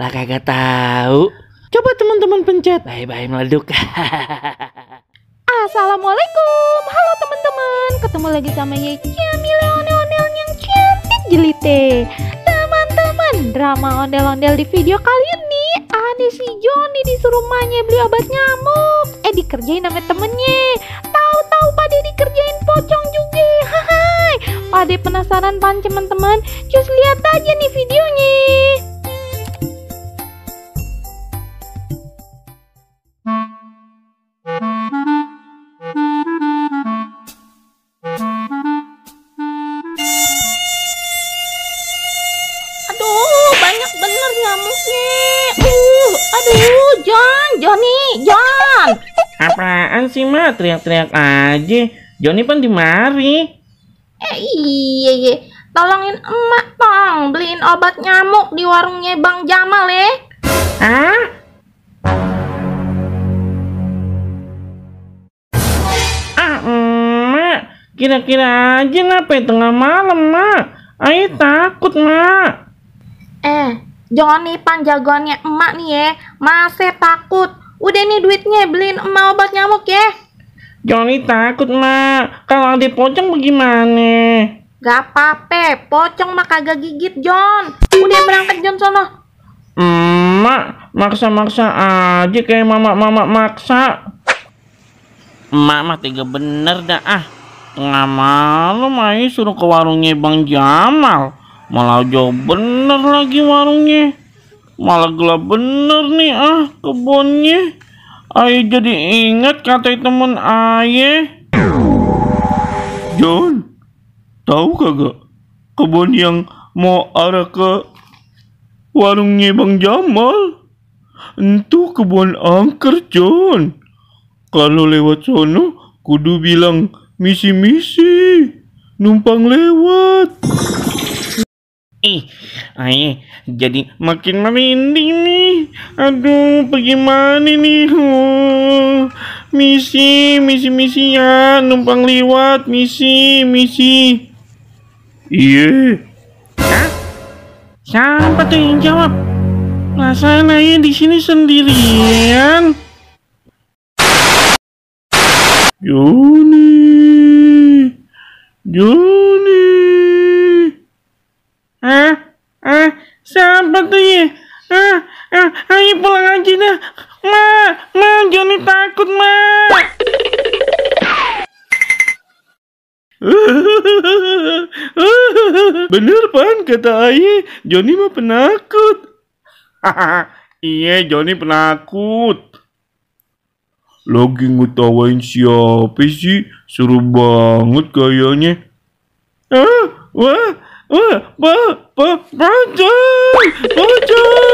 Lah kagak tahu. Coba teman-teman pencet. Bye-bye meleduk. Assalamualaikum. Halo teman-teman. Ketemu lagi sama Yeki ondel-ondel yang cantik jelite. Teman-teman, drama ondel-ondel di video kali ini ada si Joni disuruh emaknya beli obat nyamuk. Dikerjain sama temennya. Tahu-tahu pada dikerjain pocong juga. Hai. Pada penasaran pan teman-teman? Cus lihat aja nih videonya. Aduh, banyak bener nyamuknya. Aduh, John. Apaan sih, Ma? Teriak-teriak aja. Joni pan di mari. Iya. Tolongin emak tong, beliin obat nyamuk di warungnya Bang Jamal ya. Hah? Emak. Kira-kira aja ngapain tengah malam, Mak? Ayo takut, Mak. Joni pan jagoannya emak nih ya. Masih takut. Udah nih duitnya, beliin emak obat nyamuk ya. Joni takut, Mak. Kalau ada pocong bagaimana? Gak apa-apa, pocong mah kagak gigit John. Udah berangkat John sono. Emak, maksa-maksa aja kayak mama maksa. Emak mah tega bener dah ah. Tengah malam aja suruh ke warungnya Bang Jamal. Malah jauh bener lagi warungnya. Malah gelap bener nih kebunnya. Ayo jadi ingat kata temen ayah. John, tahu kagak kebun yang mau arah ke warungnya Bang Jamal? Itu kebun angker, John. Kalau lewat sono kudu bilang misi-misi, numpang lewat. Ayah jadi makin merinding nih. Aduh, bagaimana nih? Misi ya, numpang lewat, misi. Iya. Hah? Siapa tuh yang jawab? Perasaan ayah di sini sendirian. Joni. Siapa tuh ya? Ayo pulang aja dah. Ma, Joni takut, Ma. Bener pan kata ayah, Joni mah penakut. Iya, Joni penakut. Lagi ngetawain siapa sih? Seru banget kayaknya. Pocong.